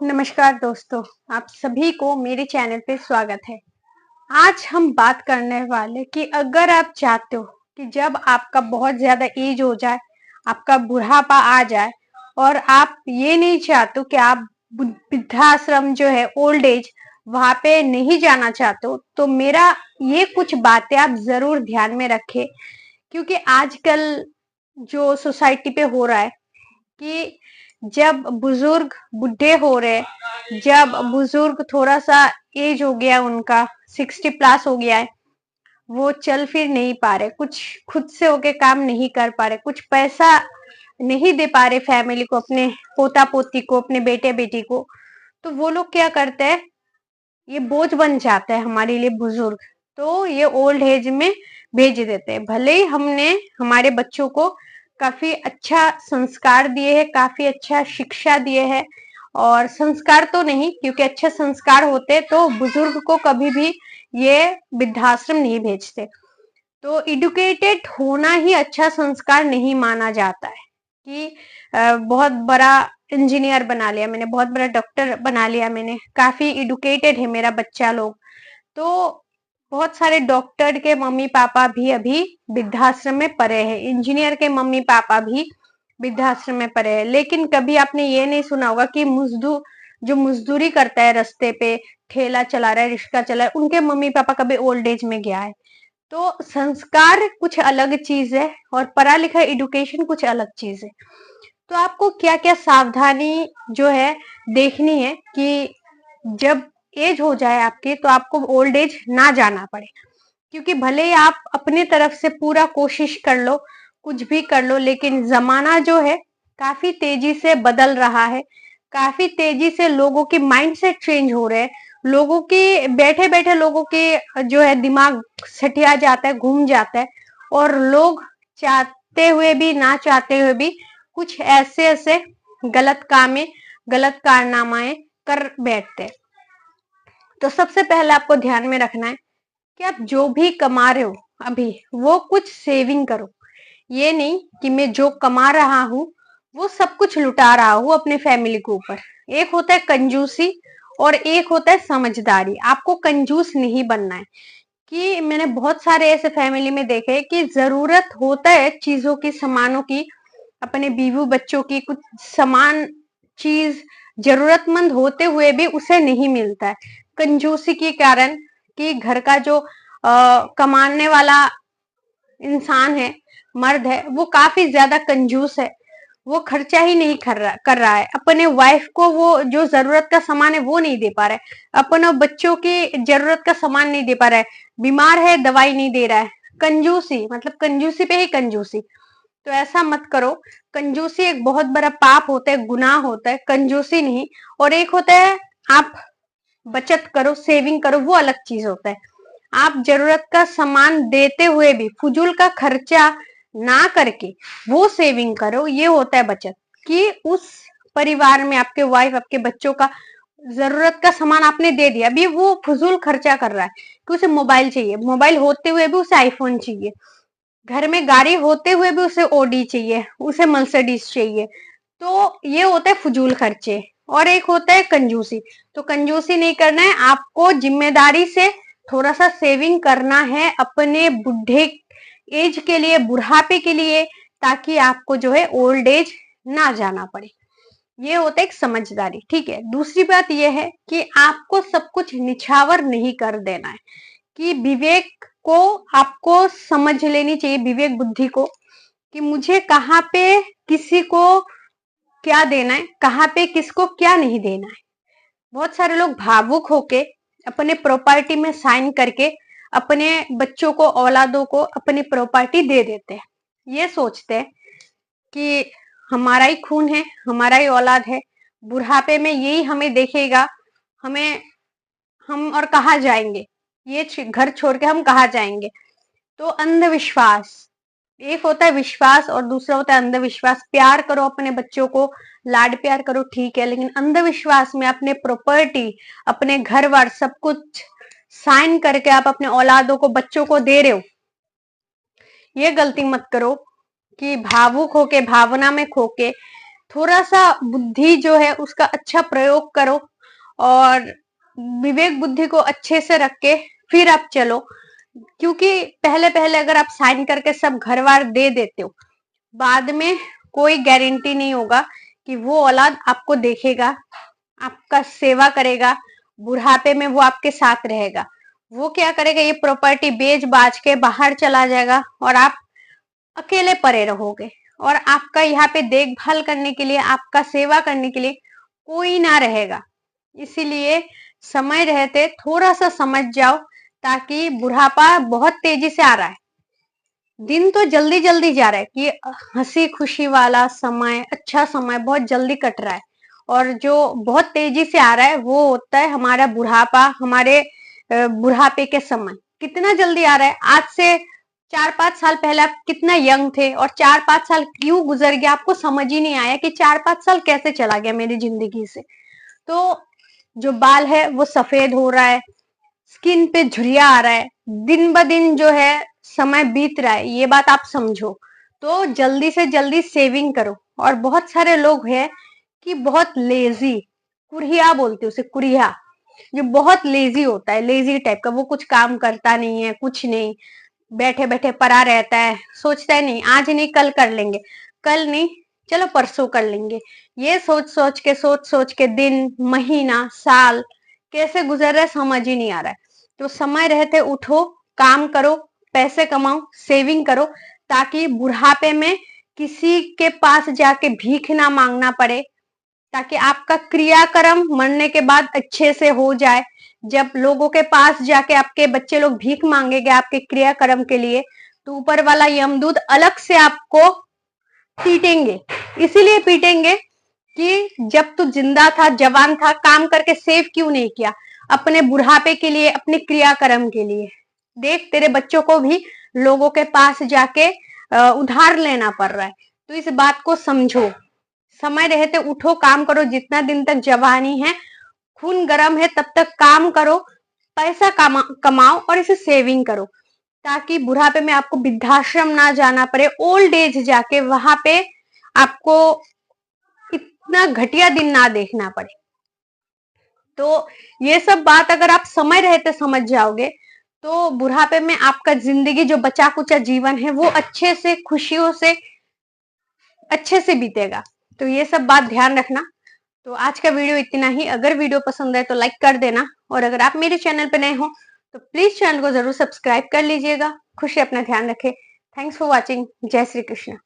नमस्कार दोस्तों, आप सभी को मेरे चैनल पे स्वागत है। आज हम बात करने वाले कि अगर आप चाहते हो कि जब आपका बहुत ज़्यादा एज हो जाए, आपका बुढ़ापा आ जाए और आप ये नहीं चाहते हो कि आप वृद्धाश्रम जो है ओल्ड एज वहाँ पे नहीं जाना चाहते हो, तो मेरा ये कुछ बातें आप ज़रूर ध्यान में रखें। क्योंकि आजकल जो सोसाइटी पे हो रहा है कि जब बुजुर्ग बुढ़े हो रहे, जब बुजुर्ग थोड़ा सा एज हो गया उनका 60+ हो गया है, वो चल फिर नहीं पा रहे, कुछ खुद से होके काम नहीं कर पा रहे, कुछ पैसा नहीं दे पा रहे फैमिली को, अपने पोता पोती को, अपने बेटे बेटी को, तो वो लोग क्या करते हैं, ये बोझ बन जाता है हमारे लिए बुजुर्ग। तो ये ओल्ड एज में भेज देते हैं। भले ही हमने हमारे बच्चों को काफी अच्छा संस्कार दिए हैं, काफी अच्छा शिक्षा दिए हैं, और संस्कार तो नहीं, क्योंकि अच्छे संस्कार होते तो बुजुर्ग को कभी भी ये वृद्धाश्रम नहीं भेजते। तो एडुकेटेड होना ही अच्छा संस्कार नहीं माना जाता है कि बहुत बड़ा इंजीनियर बना लिया मैंने, बहुत बड़ा डॉक्टर बना लिया मैंने, काफी एडुकेटेड है मेरा बच्चा लोग। तो बहुत सारे डॉक्टर के मम्मी पापा भी अभी वृद्धाश्रम में पड़े हैं, इंजीनियर के मम्मी पापा भी वृद्धाश्रम में पड़े हैं। लेकिन कभी आपने ये नहीं सुना होगा कि मजदूर जो मजदूरी करता है, रास्ते पे ठेला चला रहा है, रिक्शा चला रहा है, उनके मम्मी पापा कभी ओल्ड एज में गया है। तो संस्कार कुछ अलग चीज है और पढ़ा लिखा एडुकेशन कुछ अलग चीज है। तो आपको क्या क्या सावधानी जो है देखनी है कि जब एज हो जाए आपकी तो आपको ओल्ड एज ना जाना पड़े। क्योंकि भले ही आप अपने तरफ से पूरा कोशिश कर लो, कुछ भी कर लो, लेकिन जमाना जो है काफी तेजी से बदल रहा है, काफी तेजी से लोगों के माइंडसेट चेंज हो रहे हैं, लोगों की बैठे बैठे लोगों के जो है दिमाग सटिया जाता है, घूम जाता है, और लोग चाहते हुए भी ना चाहते हुए भी कुछ ऐसे ऐसे गलत कामें, गलत कारनामाएं कर बैठते हैं। तो सबसे पहले आपको ध्यान में रखना है कि आप जो भी कमा रहे हो अभी, वो कुछ सेविंग करो। ये नहीं कि मैं जो कमा रहा हूं वो सब कुछ लुटा रहा हूं अपने फैमिली के ऊपर। एक होता है कंजूसी और एक होता है समझदारी। आपको कंजूस नहीं बनना है। कि मैंने बहुत सारे ऐसे फैमिली में देखे कि जरूरत होता है चीजों की, सामानों की, अपने बीवी बच्चों की, कुछ सामान चीज जरूरतमंद होते हुए भी उसे नहीं मिलता है कंजूसी के कारण। कि घर का जो कमाने वाला इंसान है, मर्द है, वो काफी ज्यादा कंजूस है, वो खर्चा ही नहीं कर रहा है अपने वाइफ को, वो जो जरूरत का सामान है वो नहीं दे पा रहा है, अपने बच्चों की जरूरत का सामान नहीं दे पा रहा है, बीमार है दवाई नहीं दे रहा है। कंजूसी मतलब कंजूसी पे ही कंजूसी। तो ऐसा मत करो। कंजूसी एक बहुत बड़ा पाप होता है, गुनाह होता है, कंजूसी नहीं। और एक होता है आप बचत करो, सेविंग करो, वो अलग चीज होता है। आप जरूरत का सामान देते हुए भी फुजूल का खर्चा ना करके वो सेविंग करो, ये होता है बचत। कि उस परिवार में आपके वाइफ, आपके बच्चों का जरूरत का सामान आपने दे दिया, अभी वो फुजूल खर्चा कर रहा है कि उसे मोबाइल चाहिए, मोबाइल होते हुए भी उसे आईफोन चाहिए, घर में गाड़ी होते हुए भी उसे ओडी चाहिए, उसे मर्सिडीज चाहिए। तो ये होता है फुजूल खर्चे। और एक होता है कंजूसी। तो कंजूसी नहीं करना है, आपको जिम्मेदारी से थोड़ा सा सेविंग करना है अपने बुढ़े एज के लिए, बुढ़ापे के लिए, ताकि आपको जो है ओल्ड एज ना जाना पड़े। ये होता है एक समझदारी। ठीक है, दूसरी बात यह है कि आपको सब कुछ निछावर नहीं कर देना है। कि विवेक को आपको समझ लेनी चाहिए, विवेक बुद्धि को, कि मुझे कहाँ पे किसी को क्या देना है, कहाँ पे किसको क्या नहीं देना है। बहुत सारे लोग भावुक होके अपने प्रॉपर्टी में साइन करके अपने बच्चों को, औलादों को अपनी प्रॉपर्टी दे देते हैं। ये सोचते हैं कि हमारा ही खून है, हमारा ही औलाद है, बुढ़ापे में यही हमें देखेगा, हमें, हम और कहाँ जाएंगे, ये घर छोड़ के हम कहाँ जाएंगे। तो अंधविश्वास, एक होता है विश्वास और दूसरा होता है अंधविश्वास। प्यार करो अपने बच्चों को, लाड प्यार करो, ठीक है, लेकिन अंधविश्वास में अपने प्रॉपर्टी, अपने घर बार सब कुछ साइन करके आप अपने औलादों को, बच्चों को दे रहे हो। ये गलती मत करो कि भावुक होके, भावना में खोके थोड़ा सा बुद्धि जो है उसका अच्छा प्रयोग करो और विवेक बुद्धि को अच्छे से रख के फिर आप चलो। क्योंकि पहले पहले अगर आप साइन करके सब घर बार दे देते हो, बाद में कोई गारंटी नहीं होगा कि वो औलाद आपको देखेगा, आपका सेवा करेगा, बुढ़ापे में वो आपके साथ रहेगा। वो क्या करेगा, ये प्रॉपर्टी बेच बाच के बाहर चला जाएगा और आप अकेले पड़े रहोगे और आपका यहाँ पे देखभाल करने के लिए, आपका सेवा करने के लिए कोई ना रहेगा। इसीलिए समय रहते थोड़ा सा समझ जाओ, ताकि बुढ़ापा बहुत तेजी से आ रहा है। दिन तो जल्दी जल्दी जा रहा है कि हंसी खुशी वाला समय, अच्छा समय बहुत जल्दी कट रहा है, और जो बहुत तेजी से आ रहा है वो होता है हमारा बुढ़ापा। हमारे बुढ़ापे के समय कितना जल्दी आ रहा है। आज से 4-5 साल पहले आप कितना यंग थे और 4-5 साल क्यों गुजर गया आपको समझ ही नहीं आया कि 4-5 साल कैसे चला गया मेरी जिंदगी से। तो जो बाल है वो सफेद हो रहा है, स्किन पे झुर्रियां आ रहा है, दिन ब दिन जो है समय बीत रहा है, ये बात आप समझो। तो जल्दी से जल्दी सेविंग करो। और बहुत सारे लोग हैं कि बहुत लेजी, कुरिया बोलते उसे, कुरिया, जो बहुत लेजी होता है, लेजी टाइप का, वो कुछ काम करता नहीं है, कुछ नहीं, बैठे बैठे पड़ा रहता है, सोचता है नहीं आज नहीं कल कर लेंगे, कल नहीं चलो परसों कर लेंगे। ये सोच सोच के दिन, महीना, साल कैसे गुजर रहा है समझ ही नहीं आ रहा है। तो समय रहते उठो, काम करो, पैसे कमाओ, सेविंग करो, ताकि बुढ़ापे में किसी के पास जाके भीख ना मांगना पड़े, ताकि आपका क्रियाक्रम मरने के बाद अच्छे से हो जाए। जब लोगों के पास जाके आपके बच्चे लोग भीख मांगेंगे आपके क्रियाक्रम के लिए, तो ऊपर वाला यमदूत अलग से आपको पीटेंगे। इसीलिए पीटेंगे कि जब तू जिंदा था, जवान था, काम करके सेव क्यों नहीं किया अपने बुढ़ापे के लिए, अपने क्रियाक्रम के लिए। देख तेरे बच्चों को भी लोगों के पास जाके उधार लेना पड़ रहा है। तो इस बात को समझो, समय रहते उठो, काम करो, जितना दिन तक जवानी है, खून गर्म है, तब तक काम करो, पैसा कमाओ और इसे सेविंग करो, ताकि बुढ़ापे में आपको वृद्धाश्रम ना जाना पड़े, ओल्ड एज जाके वहां पे आपको इतना घटिया दिन ना देखना पड़े। तो ये सब बात अगर आप समय रहते समझ जाओगे, तो बुढ़ापे में आपका जिंदगी जो बचा कुचा जीवन है वो अच्छे से, खुशियों से, अच्छे से बीतेगा। तो ये सब बात ध्यान रखना। तो आज का वीडियो इतना ही। अगर वीडियो पसंद आए तो लाइक कर देना, और अगर आप मेरे चैनल पे नए हो तो प्लीज चैनल को जरूर सब्सक्राइब कर लीजिएगा। खुश अपना ध्यान रखें। Thanks for watching. जय श्री कृष्ण।